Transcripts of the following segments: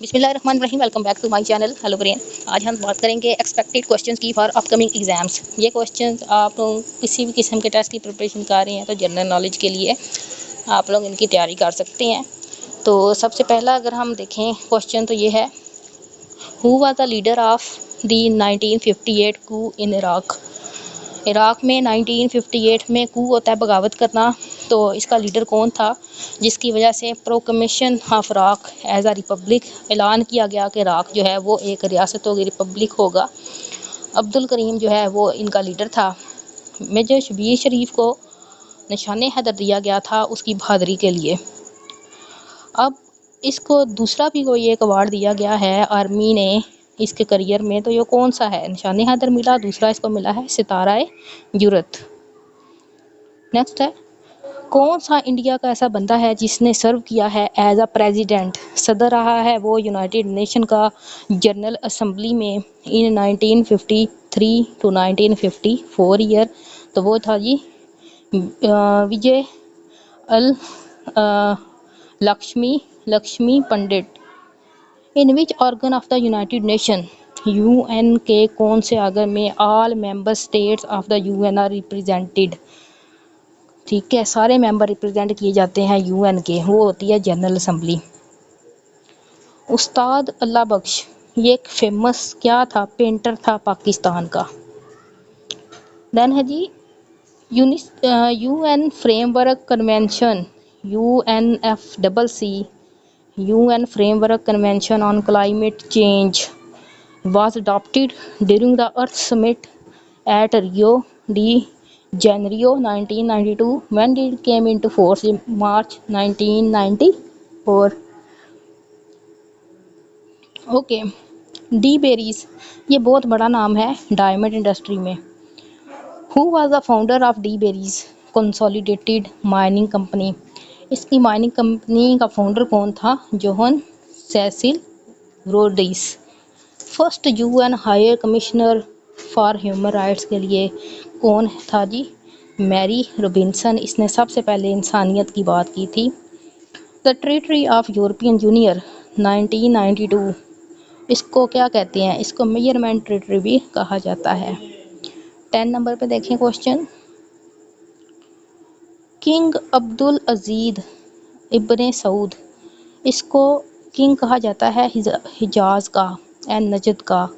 बिस्मिल्लाहिर्रहमानिर्रहीम। Welcome back to my channel hello brain. आज हम बात करेंगे एक्सपेक्टेड क्वेश्चंस की फॉर अपकमिंग एग्जाम्स। ये क्वेश्चंस आप लोग किसी भी किस्म के टेस्ट की प्रिपरेशन कर रहे हैं तो जनरल नॉलेज के लिए आप लोग इनकी तैयारी कर सकते हैं। तो सबसे पहला अगर हम देखें क्वेश्चन तो ये है, who was the leader of the 1958 coup in Iraq. Iraq में 1958 में कू होता है बगावत करना, तो इसका लीडर कौन था जिसकी वजह से proclamation of Iraq as a republic ऐलान किया गया कि इराक जो है वो एक रियासत होगी, रिपब्लिक होगा। अब्दुल करीम जो है वो इनका लीडर था। मेजर शबीर शरीफ को निशान हैदर दिया गया था उसकी बहादुरी के लिए। अब इसको दूसरा भी कोई एक अवार्ड दिया गया है आर्मी ने इसके करियर में, तो ये कौन सा है? निशान हैदर मिला, दूसरा इसको मिला है सितारा जुरत। नेक्स्ट है, कौन सा इंडिया का ऐसा बंदा है जिसने सर्व किया है एज अ प्रेसिडेंट, सदर रहा है वो यूनाइटेड नेशन का जनरल असम्बली में इन 1953 टू 1954 ईयर। तो वो था जी Vijaya Lakshmi Pandit. In which organ of the United Nation, UN के कौन से ऑर्गन में all member states of the UN are represented. ठीक है, सारे मेंबर रिप्रेजेंट किए जाते हैं यूएन के, वो होती है जनरल असम्बली। उस्ताद अल्लाह बख्श ये एक फेमस क्या था? पेंटर था पाकिस्तान का। देन है जी UN framework convention, UNFCC, UN framework convention on climate change was adopted during the Earth Summit at Rio de Janeiro 1992 when it came into force in March 1994. Okay, De Beers ये बहुत बड़ा नाम है diamond industry में। Who was the founder of De Beers consolidated mining company. इसकी mining company का founder कौन था? John Cecil Rodrigues. First UN higher commissioner for human rights के लिए कौन था जी? Mary Robinson. इसने सबसे पहले इंसानियत की बात की थी। The treaty of European union 1992, इसको क्या कहते हैं? इसको मेजरमेंट ट्रीटी भी कहा जाता है। 10 नंबर पे देखें क्वेश्चन, किंग अब्दुल अजीज इब्ने सऊद, इसको किंग कहा जाता है हिजाज का एंड नजद का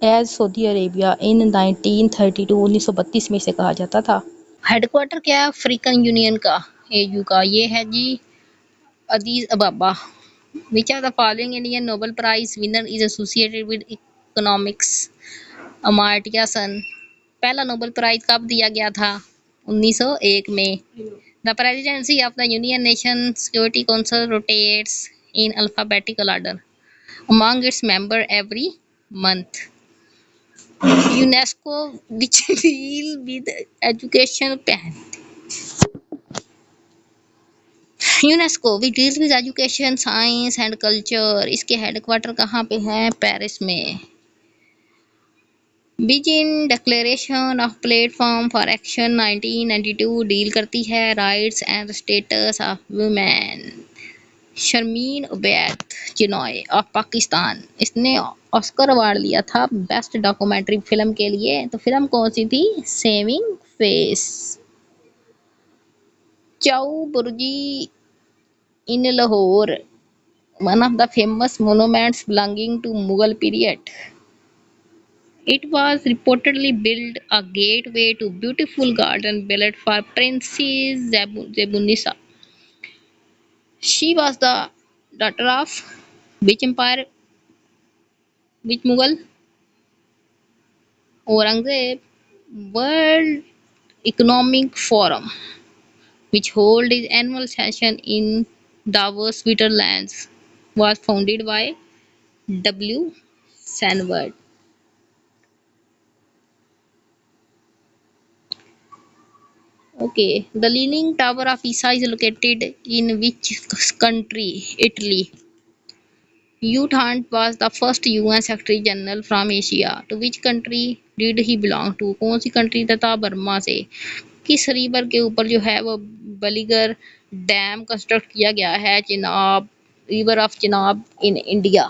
एज सऊदी अरेबिया इन 1932, 1932 में से कहा जाता था। हेडक्वार्टर क्या है अफ्रीकन यूनियन का, एयू का? ये है जी Addis Ababa. Which are the following Indian Nobel prize winner is associated with economics? Amartya Sen. पहला नोबेल प्राइज कब दिया गया था? 1901 में। The presidency of the union nation security council rotates in alphabetical order among its member every month. UNESCO which deal with education UNESCO which deals with education, science and culture, इसके headquarter कहाँ पे है? Paris में। Beijing declaration of platform for action 1992 deal करती है rights and status of women. Sharmeen Obaid Chinoy of Pakistan, इसने Oscar award लिया था बेस्ट डॉक्यूमेंट्री फिल्म के लिए। तो फिल्म कौन सी थी? Saving face. Chauburji in Lahore, one of the famous monuments belonging to Mughal period. It was reportedly built a gateway to beautiful garden built for Princess Zebunisa. She was the daughter of which empire? Which Mughal? Aurangzeb. World Economic Forum, which holds its annual session in Davos, Switzerland, was founded by W. Sandberg. Okay, the Leaning Tower of Pisa is located in which country? Italy. U Thant was the first UN Secretary General from Asia. To which country did he belong to? कौन सी country तथा Burma से? किस river के ऊपर जो है वो बलिगर dam construct किया गया है? Chenab river of Chenab in India.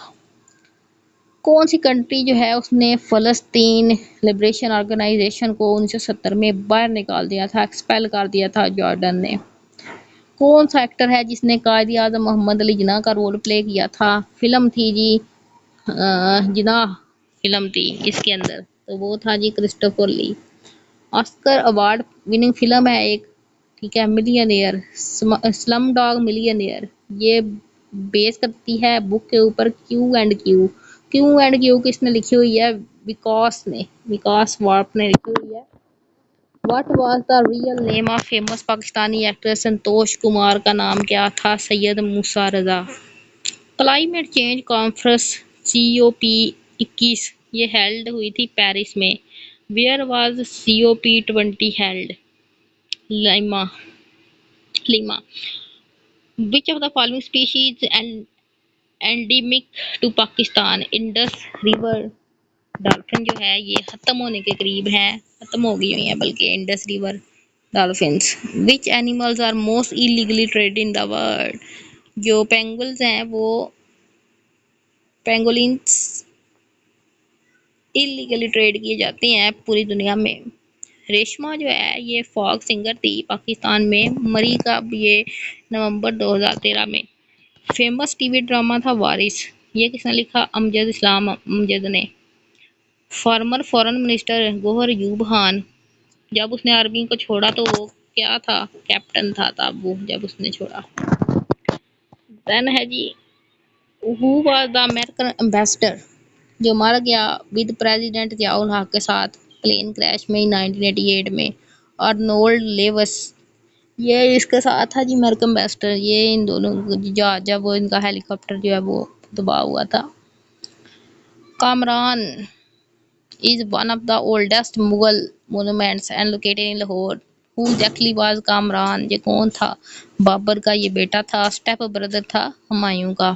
कौन सी कंट्री जो है उसने फ़लस्तीन लिबरेशन ऑर्गेनाइजेशन को 1970 में बाहर निकाल दिया था, एक्सपेल कर दिया था जॉर्डन ने। कौन सा एक्टर है जिसने कायद आज़म मोहम्मद अली जिन्ना का रोल प्ले किया था? फिल्म थी जी जिन्ना फिल्म थी इसके अंदर, तो वो था जी क्रिस्टोफर ली। ऑस्कर अवार्ड विनिंग फिल्म है एक, ठीक है, मिलियनेयर, स्लम डॉग मिलियनेयर। ये बेस करती है बुक के ऊपर Q and Q. Q and Q किसने लिखी हुई है? विकास वार्प ने लिखी हुई है। What was the real name of famous Pakistani actor Santosh Kumar का नाम क्या था? Syed Musa Raza. Climate change conference COP 21 ये हेल्ड हुई थी पेरिस में। Where was COP 20 held? Lima. Which of the following species endemic to Pakistan? Indus river dolphin जो है ये खत्म होने के करीब है, खत्म हो गई हुई है बल्कि Indus river dolphins. Which animals are most illegally trade in the world? जो पेंगुइन्स हैं वो पेंगोलिन्स इलीगली ट्रेड किए जाते हैं पूरी दुनिया में। रेशमा जो है ये फॉक सिंगर थी पाकिस्तान में, मरी कब? ये नवंबर 2013 में। फेमस टीवी ड्रामा था वारिस, ये किसने लिखा? अमजद इस्लाम अमजद ने। Former foreign minister Gohar Ayub Khan, जब उसने आर्मी को छोड़ा तो वो क्या था? कैप्टन था तब वो, जब उसने छोड़ा। देन है जी who was the American ambassador जो मर गया विद प्रेसिडेंट जियाउल हक के साथ प्लेन क्रैश में 1988 में? अर्नोल्ड लेवस, ये इसके साथ था जी अमेरिकन एम्बेसडर। ये इन दोनों जब वो इनका हेलीकॉप्टर जो है वो तबाह हुआ था। Kamran is one of the oldest Mughal monuments and located in Lahore. Who exactly was Kamran? ये कौन था? बाबर का ये बेटा था, स्टेप ब्रदर था हुमायूं का।